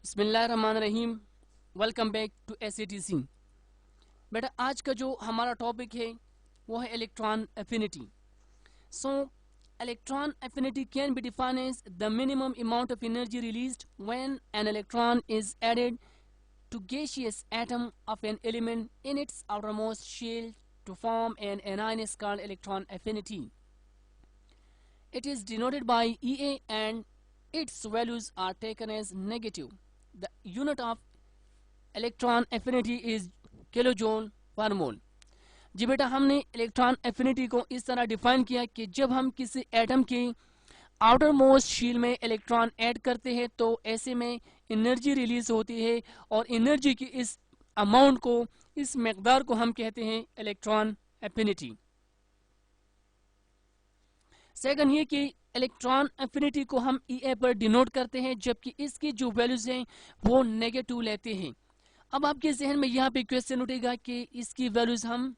बिस्मिल्लाहिर्रहमानिर्रहीम। Welcome back to SATC. बेटा आज का जो हमारा टॉपिक है वो है electron affinity. So electron affinity can be defined as the minimum amount of energy released when an electron is added to gaseous atom of an element in its outermost shell to form an anion is called electron affinity. It is denoted by EA and its values are taken as negative. The unit of electron affinity is kilojoule per mole. जी बेटा, हमने electron affinity को इस तरह define किया कि जब हम किसी एटम की आउटर मोस्ट शील में इलेक्ट्रॉन ऐड करते हैं तो ऐसे में एनर्जी रिलीज होती है और एनर्जी की इस अमाउंट को, इस मकदार को हम कहते हैं इलेक्ट्रॉन एफिनिटी। सेकंड ये कि इलेक्ट्रॉन एफिनिटी को हम EA पर डिनोट करते हैं जबकि इसकी जो वैल्यूज हैं वो नेगेटिव लेते हैं। अब आपके जहन में यहाँ पे क्वेश्चन उठेगा कि इसकी वैल्यूज हम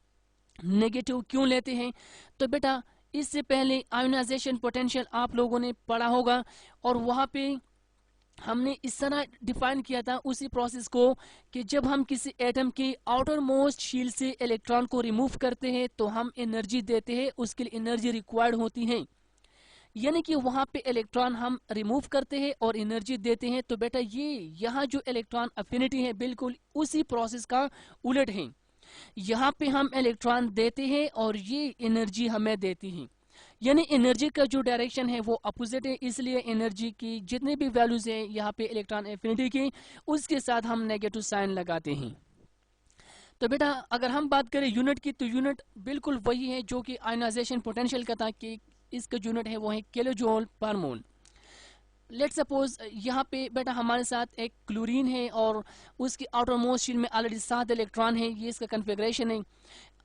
नेगेटिव क्यों लेते हैं। तो बेटा इससे पहले आयोनाइजेशन पोटेंशियल आप लोगों ने पढ़ा होगा और वहाँ पे हमने इस तरह डिफाइन किया था उसी प्रोसेस को कि जब हम किसी एटम की आउटर मोस्ट शील से इलेक्ट्रॉन को रिमूव करते हैं तो हम एनर्जी देते हैं, उसके लिए एनर्जी रिक्वायर्ड होती है। यानी कि वहां पे इलेक्ट्रॉन हम रिमूव करते हैं और एनर्जी देते हैं। तो बेटा ये यहाँ जो इलेक्ट्रॉन अफिनिटी है बिल्कुल उसी प्रोसेस का उलट है। यहाँ पे हम इलेक्ट्रॉन देते हैं और ये एनर्जी हमें देती है, यानी एनर्जी का जो डायरेक्शन है वो अपोजिट है। इसलिए एनर्जी की जितनी भी वैल्यूज है यहाँ पे इलेक्ट्रॉन एफिनिटी की, उसके साथ हम नेगेटिव साइन लगाते हैं। तो बेटा अगर हम बात करें यूनिट की तो यूनिट बिल्कुल वही है जो कि आयोनाइजेशन पोटेंशियल का था कि इसका यूनिट है वो है किलोजूल पर मोल। लेट्स सपोज यहाँ पे बेटा हमारे साथ एक क्लोरीन है और उसकी आउटर मोस्ट शील में ऑलरेडी 7 इलेक्ट्रॉन है, ये इसका कन्फिगरेशन है।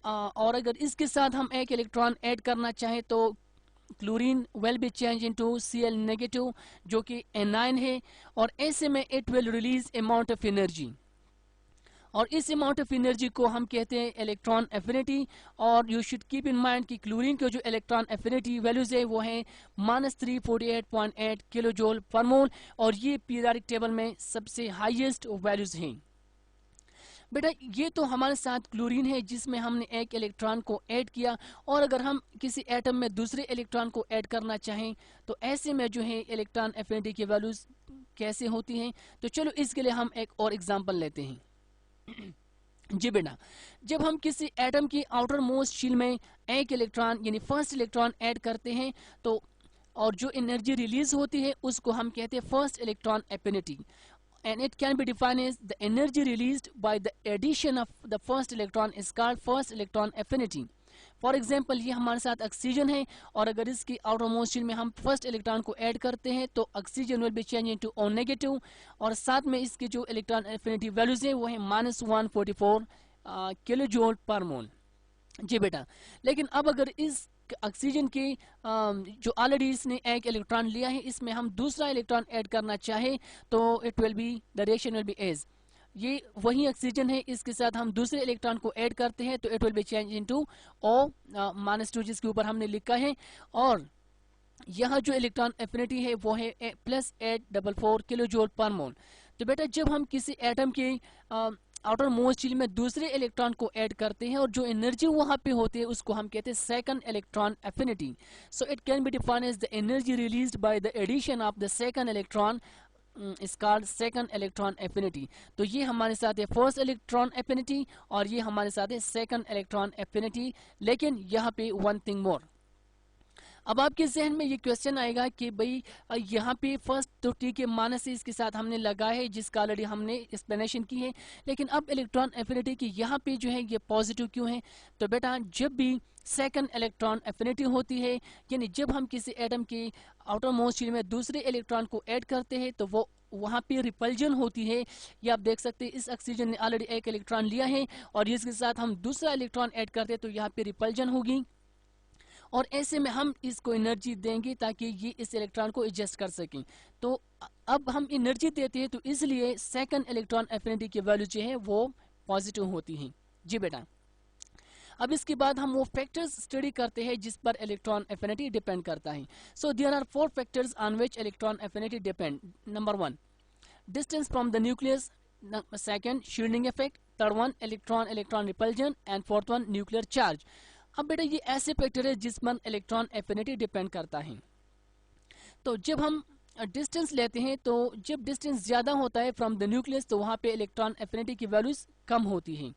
और अगर इसके साथ हम एक इलेक्ट्रॉन ऐड करना चाहें तो chlorine will be change into Cl negative जो कि एनाइन है और ऐसे में it will release amount of energy और इस अमाउंट ऑफ एनर्जी को हम कहते हैं इलेक्ट्रॉन एफिनिटी। और you should keep in mind कि क्लोरीन के जो इलेक्ट्रॉन एफिनिटी वैल्यूज है वो है -348.8 किलोजूल पर मोल और ये पीरियोडिक टेबल में सबसे हाईएस्ट वैल्यूज हैं। बेटा ये तो हमारे साथ क्लोरीन है जिसमें हमने एक इलेक्ट्रॉन को ऐड किया और अगर हम किसी एटम में दूसरे इलेक्ट्रॉन को ऐड करना चाहें तो ऐसे में जो है इलेक्ट्रॉन एफिनिटी की वैल्यूज कैसे होती हैं। तो चलो इसके लिए हम एक और एग्जांपल लेते हैं। जी बेटा, जब हम किसी एटम की आउटर मोस्ट शील में एक इलेक्ट्रॉन यानी फर्स्ट इलेक्ट्रॉन ऐड करते हैं तो और जो एनर्जी रिलीज होती है उसको हम कहते हैं first electron affinity and it can be defined as the energy released by the addition of the first electron is called first electron affinity. For example ये हमारे साथ ऑक्सीजन है और अगर इसकी आउटर मोस्ट शील में हम फर्स्ट इलेक्ट्रॉन को ऐड करते हैं तो oxygen will be change into O negative और साथ में इसकी जो इलेक्ट्रॉन एफिनिटी वैल्यूज है वो है -144 किलोजूल पर मोल। जी बेटा, लेकिन अब अगर इस ऑक्सीजन की जो ऑलरेडी इसने एक इलेक्ट्रॉन लिया है इसमें हम दूसरा इलेक्ट्रॉन ऐड करना चाहे तो it will be the reaction will be as ये वही ऑक्सीजन है, इसके साथ हम दूसरे इलेक्ट्रॉन को ऐड करते हैं तो it will B change into O-2 जिसके ऊपर हमने लिखा है और यहाँ जो इलेक्ट्रॉन एफिनिटी है वो है +844 किलोजूल पर मोल। तो बेटा जब हम किसी एटम के आउटर मोस्ट शील में दूसरे इलेक्ट्रॉन को ऐड करते हैं और जो एनर्जी वहां पे होती है उसको हम कहते हैं second electron affinity. So it can be defined as the energy released by the addition of the second electron is called second electron affinity. तो ये हमारे साथ है फर्स्ट इलेक्ट्रॉन एफिनिटी और ये हमारे साथ है सेकंड इलेक्ट्रॉन एफिनिटी। लेकिन यहाँ पे वन थिंग मोर, अब आपके जहन में ये क्वेश्चन आएगा कि भाई यहाँ पे फर्स्ट तो टी के माइनस से इसके साथ हमने लगा है जिसका ऑलरेडी हमने एक्सप्लेनेशन की है, लेकिन अब इलेक्ट्रॉन एफिनिटी की यहाँ पे जो है ये पॉजिटिव क्यों है। तो बेटा जब भी सेकंड इलेक्ट्रॉन एफिनिटी होती है यानी जब हम किसी एटम की आउटर मोस्ट शील में दूसरे इलेक्ट्रॉन को ऐड करते हैं तो वो वहाँ पे रिपल्जन होती है। ये आप देख सकते हैं इस ऑक्सीजन ने ऑलरेडी एक इलेक्ट्रॉन लिया है और इसके साथ हम दूसरा इलेक्ट्रॉन ऐड करते हैं तो यहाँ पे रिपल्जन होगी और ऐसे में हम इसको एनर्जी देंगे ताकि ये इस इलेक्ट्रॉन को एडजस्ट कर सकें। तो अब हम एनर्जी देते हैं तो इसलिए सेकंड इलेक्ट्रॉन एफिनिटी की वैल्यू जो है वो पॉजिटिव होती है। जी बेटा, अब इसके बाद हम वो फैक्टर्स स्टडी करते हैं जिस पर इलेक्ट्रॉन एफिनिटी डिपेंड करता है। So there are 4 factors on which electron affinity depend. Number 1, distance from the nucleus, second shielding effect, third one electron electron repulsion and fourth one nuclear charge. अब बेटा ये ऐसे फैक्टर है जिस पर electron affinity depend करता है। तो जब हम डिस्टेंस लेते हैं तो जब डिस्टेंस ज्यादा होता है फ्रॉम द न्यूक्लियस तो वहां पे इलेक्ट्रॉन एफिनिटी की वैल्यूज कम होती हैं।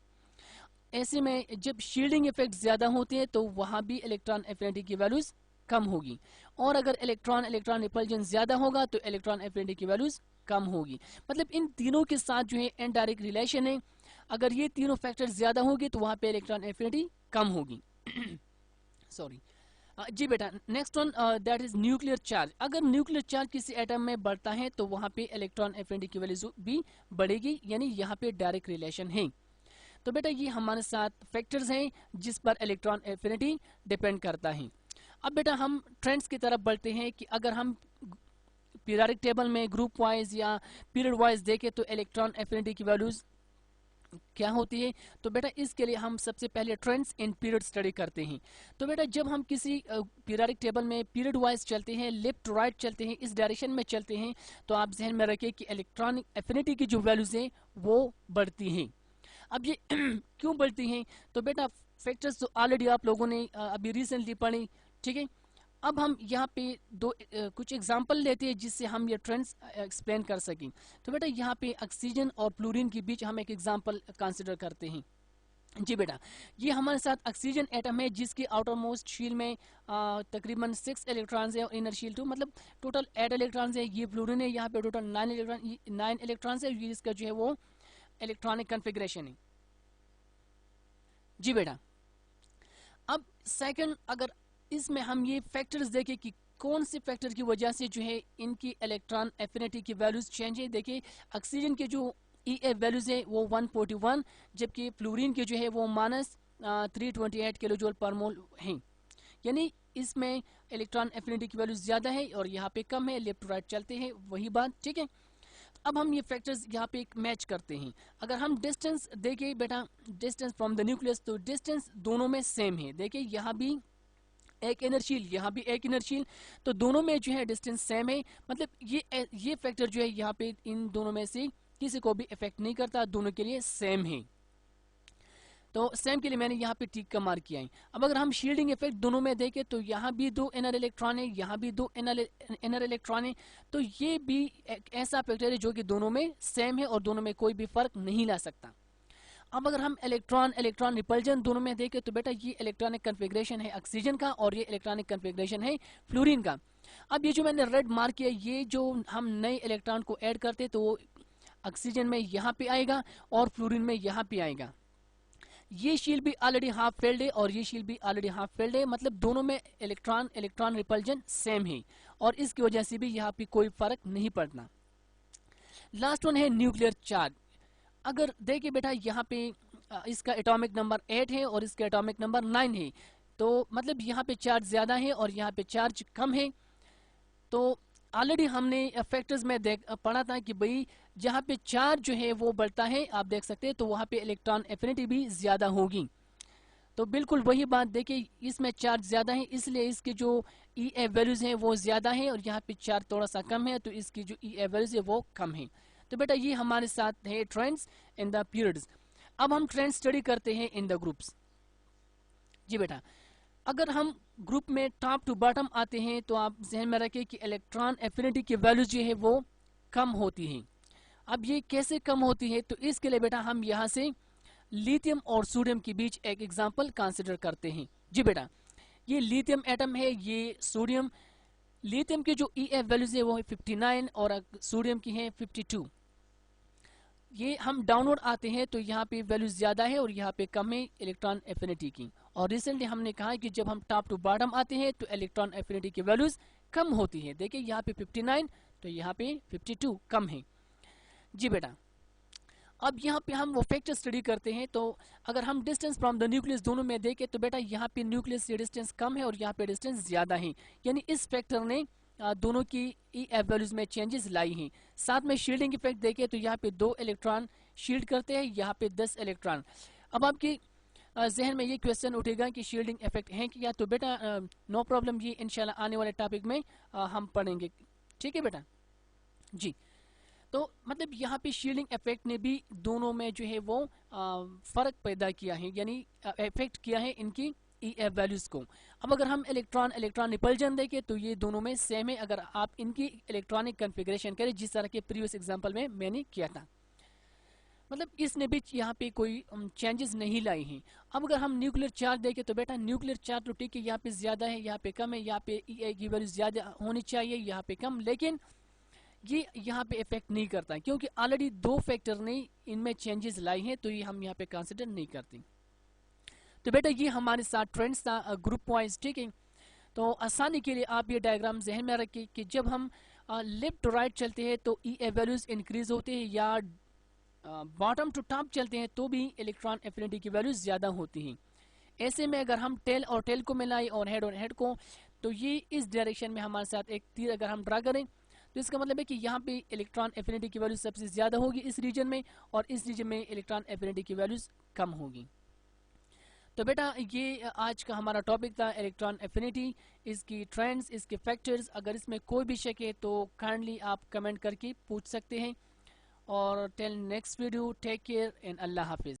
ऐसे में जब शील्डिंग इफेक्ट ज्यादा होते हैं तो वहां भी इलेक्ट्रॉन एफिनिटी की वैल्यूज कम होगी, और अगर इलेक्ट्रॉन इलेक्ट्रॉन रिपल्जन ज्यादा होगा तो इलेक्ट्रॉन एफिनिटी की वैल्यूज कम होगी। मतलब इन तीनों के साथ जो है इनडायरेक्ट रिलेशन है, अगर ये तीनों फैक्टर ज्यादा होंगे तो वहां पे इलेक्ट्रॉन एफिनिटी कम होगी। सॉरी जी बेटा, next one that is nuclear charge. अगर न्यूक्लियर चार्ज किसी एटम में बढ़ता है तो वहां पे इलेक्ट्रॉन एफिनिटी की वैल्यू भी बढ़ेगी, यानी यहाँ पे डायरेक्ट रिलेशन है। तो बेटा ये हमारे साथ फैक्टर्स हैं जिस पर इलेक्ट्रॉन एफिनिटी डिपेंड करता है। अब बेटा हम ट्रेंड्स की तरफ बढ़ते हैं कि अगर हम पीरियोडिक टेबल में ग्रुप वाइज या पीरियड वाइज देखें तो इलेक्ट्रॉन एफिनिटी की वैल्यूज क्या होती है। तो बेटा इसके लिए हम सबसे पहले ट्रेंड्स इन पीरियड स्टडी करते हैं। तो बेटा जब हम किसी पीरियोडिक टेबल में पीरियड वाइज चलते हैं, लेफ्ट टू राइट चलते हैं, इस डायरेक्शन में चलते हैं, तो आप जहन में रखें कि इलेक्ट्रॉनिक एफिनिटी की जो वैल्यूज हैं वो बढ़ती हैं। अब ये क्यों बढ़ती हैं, तो बेटा फैक्टर्स तो ऑलरेडी आप लोगों ने अभी रिसेंटली पढ़ी, ठीक है। अब हम यहाँ पे कुछ एग्जांपल लेते हैं जिससे हम ये ट्रेंड्स एक्सप्लेन कर सकें। तो बेटा यहाँ पे ऑक्सीजन और फ्लोरीन के बीच हम एक एग्जांपल कंसिडर करते हैं। जी बेटा, ये हमारे साथ ऑक्सीजन एटम है जिसके आउटर मोस्ट शील में तकरीबन 6 इलेक्ट्रॉन्स है और इनर शील 2, मतलब टोटल 8 इलेक्ट्रॉन्स है। ये फ्लोरीन है, यहाँ पे टोटल 9 इलेक्ट्रॉन्स है। ये इसका जो है वो इलेक्ट्रॉनिक कन्फिग्रेशन है। जी बेटा, अब सेकंड अगर इसमें हम ये फैक्टर्स देखें कि कौन से फैक्टर की वजह से जो है इनकी इलेक्ट्रॉन एफिनिटी की वैल्यूज चेंज है। देखिए ऑक्सीजन के जो EF वैल्यूज है वो 141, जबकि फ्लोरीन के जो है वो -328 किलो जूल पर मोल हैं, यानी इसमें इलेक्ट्रॉन एफिनिटी की वैल्यूज ज्यादा है और यहाँ पे कम है। लेफ्ट टू राइट चलते हैं वही बात, ठीक है। अब हम ये फैक्टर्स यहाँ पे एक मैच करते हैं। अगर हम डिस्टेंस देखें बेटा, डिस्टेंस फ्रॉम द न्यूक्लियस, तो डिस्टेंस दोनों में सेम है। देखिए यहाँ भी एक इनर्शियल, यहाँ भी एक इनर्शियल, तो दोनों में जो है डिस्टेंस सेम है। मतलब ये फैक्टर जो है यहाँ पे इन दोनों में से किसी को भी इफेक्ट नहीं करता, दोनों के लिए सेम है। तो सेम के लिए मैंने यहाँ पे टिक का मार्क किया है। अब अगर हम शील्डिंग इफेक्ट दोनों में देखें तो यहाँ भी 2 इनर इलेक्ट्रॉन है, यहाँ भी 2 इनर इलेक्ट्रॉन है। तो ये भी एक ऐसा फैक्टर है जो कि दोनों में सेम है और दोनों में कोई भी फर्क नहीं ला सकता। अब अगर हम इलेक्ट्रॉन इलेक्ट्रॉन रिपल्जन दोनों में देखें तो बेटा ये इलेक्ट्रॉनिक कन्फिग्रेशन है ऑक्सीजन का और ये इलेक्ट्रॉनिक कन्फिग्रेशन है फ्लोरीन का। अब ये जो मैंने रेड मार्क किया, ये जो हम नए इलेक्ट्रॉन को ऐड करते तो ऑक्सीजन में यहाँ पे आएगा और फ्लोरीन में यहाँ पे आएगा। ये शील भी ऑलरेडी हाफ फेल्ड है और ये शील भी ऑलरेडी हाफ फेल्ड है, मतलब दोनों में इलेक्ट्रॉन इलेक्ट्रॉन रिपल्जन सेम है और इसकी वजह से भी यहाँ पे कोई फर्क नहीं पड़ता। लास्ट वन है न्यूक्लियर चार्ज। अगर देखिए बेटा यहाँ पे इसका एटॉमिक नंबर 8 है और इसका एटॉमिक नंबर 9 है, तो मतलब यहाँ पे चार्ज ज्यादा है और यहाँ पे चार्ज कम है। तो ऑलरेडी हमने फैक्टर्स में पढ़ा था कि भाई जहाँ पे चार्ज जो है वो बढ़ता है, आप देख सकते हैं, तो वहाँ पे इलेक्ट्रॉन एफिनिटी भी ज्यादा होगी। तो बिल्कुल वही बात देखिए, इसमें चार्ज ज्यादा है इसलिए इसके जो EF वैल्यूज हैं वो ज्यादा है और यहाँ पे चार्ज थोड़ा सा कम है तो इसकी जो EF वैल्यूज है वो कम है। तो बेटा ये हमारे साथ है ट्रेंड्स इन द पीरियड्स। अब हम ट्रेंड स्टडी करते हैं इन द ग्रुप्स। जी बेटा, अगर हम ग्रुप में टॉप टू बॉटम आते हैं तो आप जहन में रखें कि इलेक्ट्रॉन एफिनिटी की वैल्यू जो है वो कम होती है। अब ये कैसे कम होती है, तो इसके लिए बेटा हम यहाँ से लिथियम और सोडियम के बीच एक एग्जांपल कंसीडर करते हैं। जी बेटा, ये लिथियम एटम है, ये सोडियम। लिथियम की जो EF वैल्यूज है वो है 59 और सोडियम की है 52। ये हम डाउनवर्ड आते हैं तो यहाँ पे वैल्यूज ज्यादा है और यहाँ पे कम है इलेक्ट्रॉन एफिनिटी की। और रिसेंटली हमने कहा कि जब हम टॉप टू बॉटम आते हैं तो इलेक्ट्रॉन एफिनिटी की वैल्यूज कम होती है। देखिए यहाँ पे 59 तो यहाँ पे 52 कम है। जी बेटा, अब यहाँ पे हम वो फैक्टर स्टडी करते हैं। तो अगर हम डिस्टेंस फ्रॉम द न्यूक्लियस दोनों में देखें तो बेटा यहाँ पे न्यूक्लियस से डिस्टेंस कम है और यहाँ पे डिस्टेंस ज्यादा है, यानी इस फैक्टर ने दोनों की EF वैल्यूज में चेंजेस लाई हैं। साथ में शील्डिंग इफेक्ट देखें तो यहाँ पे 2 इलेक्ट्रॉन शील्ड करते हैं, यहाँ पे 10 इलेक्ट्रॉन। अब आपके जहन में ये क्वेश्चन उठेगा कि शील्डिंग इफेक्ट है क्या, तो बेटा नो प्रॉब्लम, ये इंशाल्लाह आने वाले टॉपिक में हम पढ़ेंगे, ठीक है बेटा। जी, तो मतलब यहाँ पे शील्डिंग इफेक्ट ने भी दोनों में जो है वो फ़र्क पैदा किया है, यानी इफेक्ट किया है इनकी EF वैल्यूज़ को। अब अगर हम इलेक्ट्रॉन इलेक्ट्रॉन रिपल्जन देखें तो ये दोनों में सेम है, अगर आप इनकी इलेक्ट्रॉनिक कन्फिग्रेशन करें जिस तरह के प्रीवियस एग्जांपल में मैंने किया था। मतलब इसने भी यहाँ पे कोई चेंजेस नहीं लाई हैं। अब अगर हम न्यूक्लियर चार्ज देखें तो बेटा न्यूक्लियर चार्ज तो ठीक है, यहाँ पे ज़्यादा है, यहाँ पे कम है, यहाँ पे EA की वैल्यू ज़्यादा होनी चाहिए, यहाँ पे कम, लेकिन ये यहाँ पे इफेक्ट नहीं करता है क्योंकि ऑलरेडी दो फैक्टर ने इनमें चेंजेस लाई हैं, तो ये हम यहाँ पे कंसिडर नहीं करते। तो बेटा ये हमारे साथ ट्रेंड्स था ग्रुप वाइज, ठीक है। तो आसानी के लिए आप ये डायग्राम जहन में रखें कि जब हम लेफ्ट टू राइट चलते हैं तो EA वैल्यूज इंक्रीज होते हैं, या बॉटम टू टॉप चलते हैं तो भी इलेक्ट्रॉन एफिनिटी की वैल्यूज ज़्यादा होती हैं। ऐसे में अगर हम टेल और टेल को मिलाएं और हेड को, तो ये इस डायरेक्शन में हमारे साथ एक तीर अगर हम ड्रा करें तो इसका मतलब है कि यहाँ पे इलेक्ट्रॉन एफिनिटी की वैल्यू सबसे ज़्यादा होगी इस रीजन में, और इस रीजन में इलेक्ट्रॉन एफिनिटी की वैल्यूज कम होगी। तो बेटा ये आज का हमारा टॉपिक था इलेक्ट्रॉन एफिनिटी, इसकी ट्रेंड्स, इसके फैक्टर्स। अगर इसमें कोई भी शक है तो काइंडली आप कमेंट करके पूछ सकते हैं। और till next video, take care and अल्लाह हाफिज़।